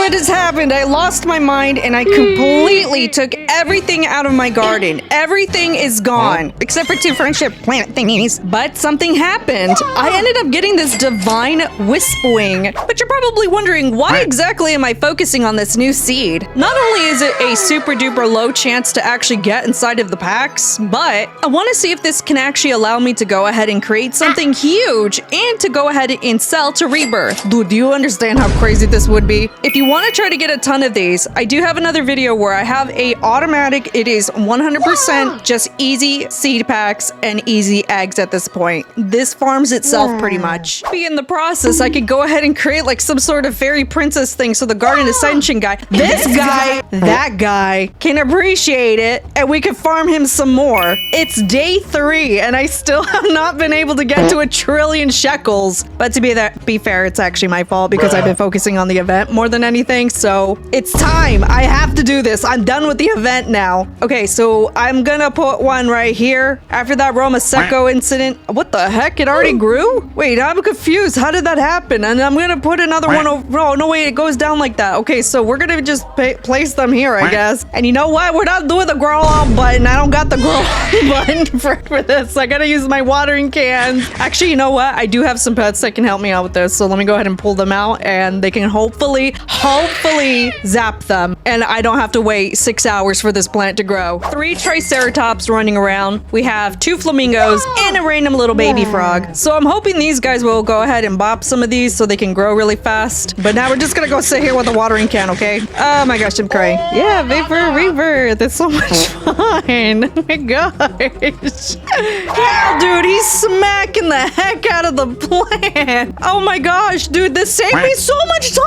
what has happened. I lost my mind and I completely took everything out of my garden. Everything is gone. Except for 2 friendship plant thingies. But something happened. I ended up getting this divine Wispwing. But you're probably wondering, why exactly am I focusing on this new seed? Not only is it a super duper low chance to actually get inside of the packs, but I want to see if this can actually allow me to go ahead and create something huge and to go ahead and sell to Rebirth. Dude, do you understand how crazy this would be? If you want to try to get a ton of these, I do have another video where I have a automatic, it is 100% just easy seed packs and easy eggs at this point. This farms itself pretty much. Be in the process, I could go ahead and create like some sort of fairy princess thing so the Garden Ascension guy, this guy, that guy can appreciate it and we can farm him some more. It's day 3 and I still have not been able to get to 1 trillion shekels. But to be fair, it's actually my fault because I've been focusing on the event more than anything. So it's time. I have to do this. I'm done with the event now. Okay, so I'm gonna put one right here. After that Roma Secco incident. What the heck? It already grew? Wait, I'm confused. How did that happen? And I'm gonna put another one over. Oh, no, wait, it goes down like that. Okay, so we're gonna just place them here, I guess. And you know what? We're not doing the grow on button. I don't got the grow on button for this. I gotta use my watering cans. Actually, you know what? I do have some pets that can help me out with this. So let me go ahead and pull them out and they can hopefully zap them. And I don't have to wait 6 hours for this plant to grow. 3 triceratops running around. We have 2 flamingos and a random little baby frog. So I'm hoping these guys will go ahead and bop some of these so they can grow really fast. But now we're just gonna go sit here with a watering can, okay? Oh my gosh, I'm crying. Yeah, Vapor Rebirth. It's so much fun. Oh my gosh. Yeah, dude, he's smacking the heck out of the plant. Oh my gosh, dude, this saved me so much time.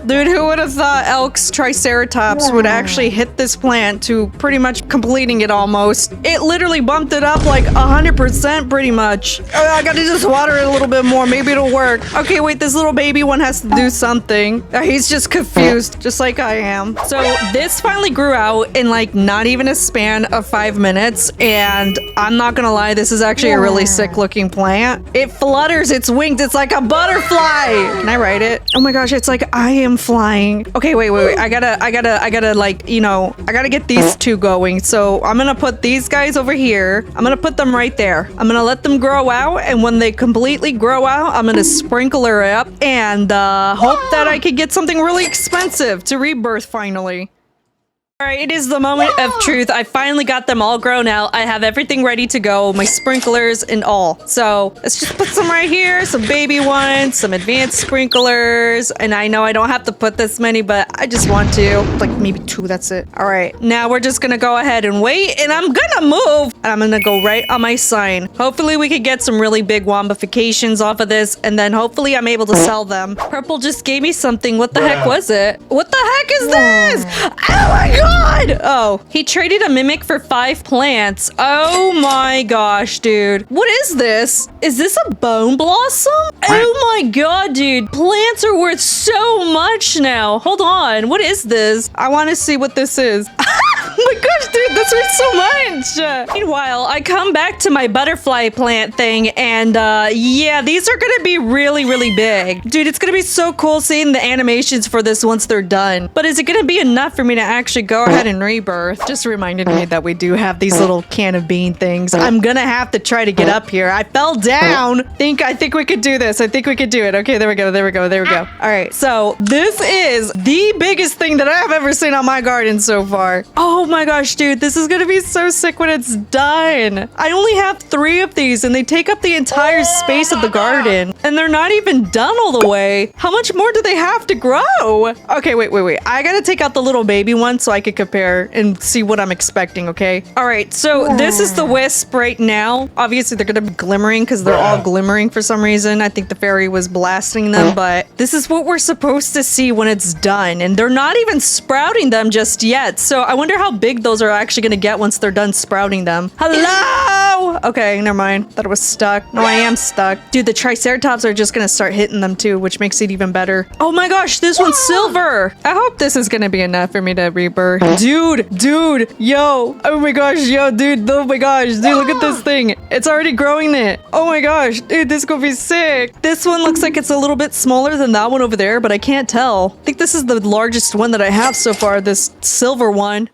Dude, who would have thought Elk's Triceratops would actually hit this plant to pretty much completing it almost. It literally bumped it up like 100% pretty much. I gotta just water it a little bit more. Maybe it'll work. Okay, wait, this little baby one has to do something. He's just confused, just like I am. So this finally grew out in like not even a span of 5 minutes. And I'm not gonna lie, this is actually a really sick looking plant. It flutters its wings. It's like a butterfly. Can I write it? Oh my gosh, it's like I am flying. Okay, wait. I gotta like, you know, I gotta get these 2 going. So I'm gonna put these guys over here. I'm gonna put them right there. I'm gonna let them grow out. And when they completely grow out, I'm gonna sprinkle her up and hope that I could get something really expensive to Rebirth finally. All right, it is the moment of truth. I finally got them all grown out. I have everything ready to go, my sprinklers and all. So let's just put some right here, some baby ones, some advanced sprinklers. And I know I don't have to put this many, but I just want to. Like maybe 2, that's it. All right, now we're just gonna go ahead and wait and I'm gonna move. And I'm gonna go right on my sign. Hopefully we could get some really big wombifications off of this and then hopefully I'm able to sell them. Purple just gave me something. What the heck was it? What the heck is this? Oh my God! Oh, he traded a mimic for 5 plants. Oh my gosh, dude. What is this? Is this a bone blossom? Oh my God, dude. Plants are worth so much now. Hold on. What is this? I want to see what this is. Oh my gosh, dude, that's worth so much. Meanwhile, I come back to my butterfly plant thing and yeah, these are gonna be really big. Dude, it's gonna be so cool seeing the animations for this once they're done. But is it gonna be enough for me to actually go ahead and rebirth? Just reminded me that we do have these little can of bean things. I'm gonna have to try to get up here. I fell down. I think we could do this. I think we could do it. Okay, there we go. All right, so this is the biggest thing that I have ever seen on my garden so far. Oh my gosh, dude, this is gonna be so sick when it's done. I only have 3 of these and they take up the entire space of the garden and they're not even done all the way. How much more do they have to grow? Okay, wait. I gotta take out the little baby one so I can compare and see what I'm expecting, okay? All right, so this is the wisp right now. Obviously, they're gonna be glimmering because they're all glimmering for some reason. I think the fairy was blasting them, but this is what we're supposed to see when it's done. And they're not even sprouting them just yet. So I wonder how big those are actually gonna get once they're done sprouting them. Hello! No! Okay, never mind. Thought it was stuck. No, I am stuck. Dude, the Triceratops are just gonna start hitting them too, which makes it even better. Oh my gosh, this one's silver! I hope this is gonna be enough for me to rebirth. Dude, yo! Oh my gosh, yo, dude, oh my gosh, dude, look at this thing. It's already growing it. Oh my gosh, dude, this is gonna be sick. This one looks like it's a little bit smaller than that one over there, but I can't tell. I think this is the largest one that I have so far, this silver one.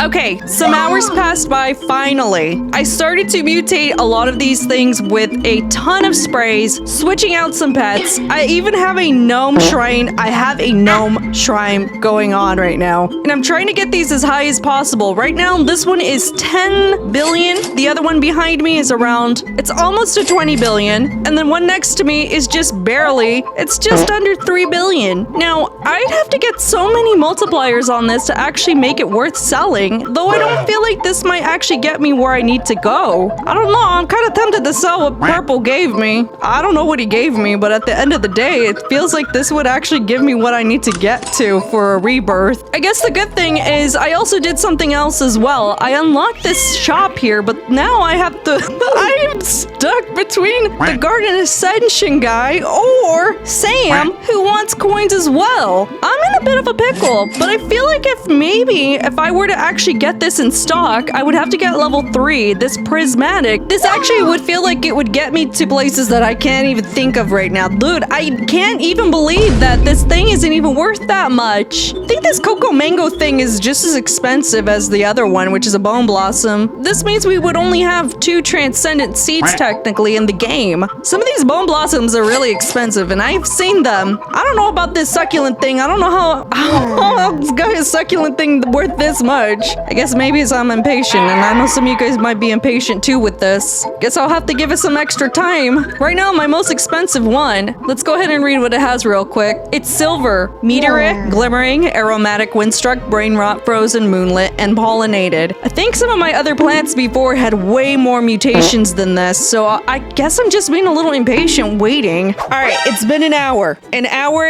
Okay, some hours passed by finally. I started to mutate a lot of these things with a ton of sprays, switching out some pets. I even have a gnome shrine. I have a gnome shrine going on right now. And I'm trying to get these as high as possible. Right now, this one is 10 billion. The other one behind me is around, it's almost to 20 billion. And then one next to me is just barely, it's just under 3 billion. Now, I'd have to get so many multipliers on this to actually make it worth selling. Though I don't feel like this might actually get me where I need to go. I don't know, I'm kind of tempted to sell what Purple gave me. I don't know what he gave me, but at the end of the day, it feels like this would actually give me what I need to get to for a rebirth. I guess the good thing is I also did something else as well. I unlocked this shop here, but now I have to... I'm stuck between the Garden Ascension guy or Sam, who wants coins as well. I'm in a bit of a pickle, but I feel like if I were to actually get this in stock, I would have to get level 3, this prismatic. This actually would feel like it would get me to places that I can't even think of right now. Dude, I can't even believe that this thing isn't even worth that much. I think this Cocoa Mango thing is just as expensive as the other one, which is a Bone Blossom. This means we would only have 2 transcendent seeds technically in the game. Some of these Bone Blossoms are really expensive, and I've seen them. I don't know about this succulent thing. I don't know how this guy's succulent thing worth this much. I guess maybe it's I'm impatient, and I know some of you guys might be impatient too with this. Guess I'll have to give it some extra time. Right now, my most expensive one. Let's go ahead and read what it has real quick. It's silver, meteoric, glimmering, aromatic, windstruck, brain rot, frozen, moonlit, and pollinated. I think some of my other plants before had way more mutations than this, so I guess I'm just being a little impatient waiting. All right, it's been an hour. An hour.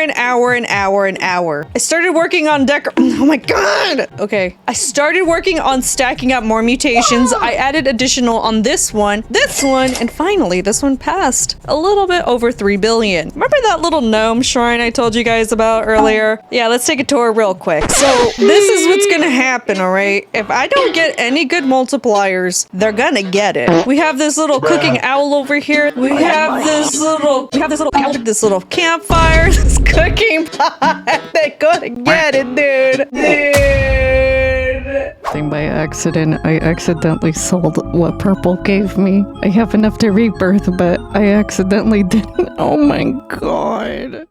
I started working on oh my god! Okay. I started working on stacking up more mutations. I added additional on this one, and finally this one passed. A little bit over 3 billion. Remember that little gnome shrine I told you guys about earlier? Yeah, let's take a tour real quick. So this is what's gonna happen, all right? If I don't get any good multipliers, they're gonna get it. We have this little cooking owl over here. We have this little campfire, this cooking pot. They're gonna get it, dude. By accident, I accidentally sold what Purple gave me. I have enough to rebirth, but I accidentally didn't. Oh my god.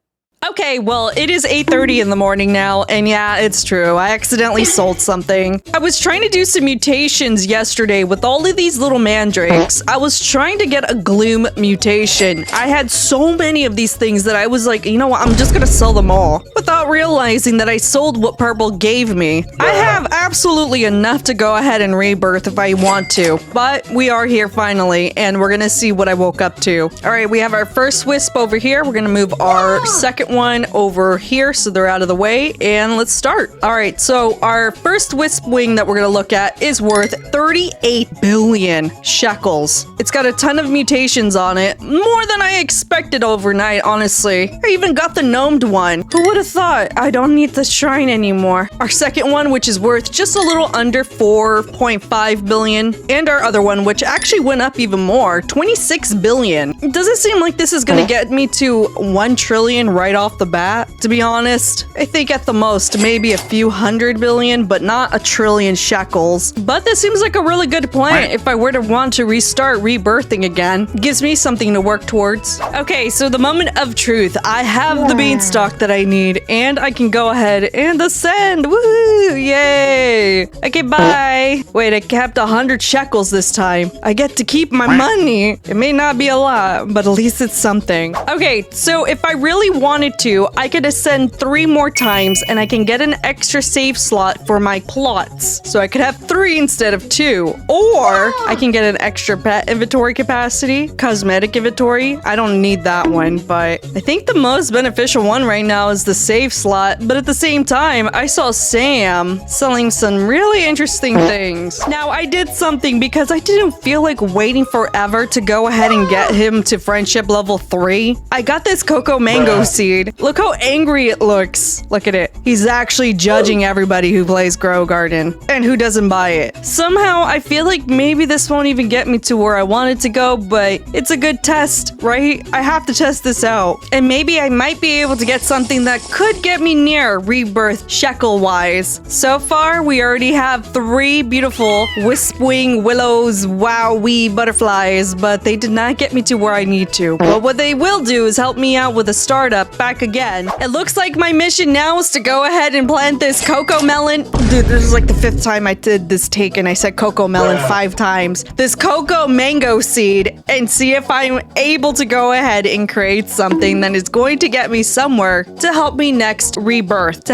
Okay, well, it is 8:30 in the morning now, and yeah, it's true. I accidentally sold something. I was trying to do some mutations yesterday with all of these little mandrakes. I was trying to get a gloom mutation. I had so many of these things that I was like, you know what, I'm just gonna sell them all. Without realizing that I sold what Purple gave me. I have absolutely enough to go ahead and rebirth if I want to, but we are here finally, and we're gonna see what I woke up to. All right, we have our first wisp over here. We're gonna move our second one over here so they're out of the way, and let's start. All right, so our first Wispwing that we're gonna look at is worth 38 billion shekels. It's got a ton of mutations on it, more than I expected overnight, honestly. I even got the gnomed one. Who would have thought? I don't need the shrine anymore. Our second one, which is worth just a little under 4.5 billion, and our other one, which actually went up even more, 26 billion. Does it seem like this is gonna get me to 1 trillion right off the bat? To be honest, I think at the most maybe a few 100 billion, but not a trillion shekels. But this seems like a really good plan if I were to want to restart rebirthing again. Gives me something to work towards. Okay, so the moment of truth. I have the beanstalk that I need, and I can go ahead and ascend. Woohoo! Yay! Okay, bye. Wait, I kept 100 shekels this time. I get to keep my money. It may not be a lot, but at least it's something. Okay, so if I really wanted wanted to, I could ascend 3 more times and I can get an extra save slot for my plots. So I could have 3 instead of 2. Or I can get an extra pet inventory capacity, cosmetic inventory. I don't need that one, but I think the most beneficial one right now is the save slot. But at the same time, I saw Sam selling some really interesting things. Now, I did something because I didn't feel like waiting forever to go ahead and get him to friendship level 3. I got this cocoa mango seed. Look how angry it looks. Look at it. He's actually judging everybody who plays Grow Garden and who doesn't buy it. Somehow, I feel like maybe this won't even get me to where I wanted to go, but it's a good test, right? I have to test this out. And maybe I might be able to get something that could get me near rebirth shekel-wise. So far, we already have 3 beautiful Wispwing willows wowee butterflies, but they did not get me to where I need to. But what they will do is help me out with a startup back again. It looks like my mission now is to go ahead and plant this cocoa melon. Dude, this is like the 5th time I did this take and I said cocoa melon 5 times. This cocoa mango seed and see if I'm able to go ahead and create something that is going to get me somewhere to help me next rebirth.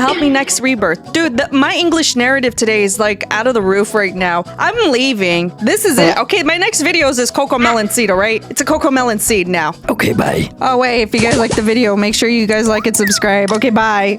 Dude, my English narrative today is like out of the roof right now. I'm leaving. This is it. Okay, my next video is this cocoa melon seed, all right? It's a cocoa melon seed now. Okay, bye. Oh, wait, if you guys like the video, make sure you guys like and subscribe. Okay, bye.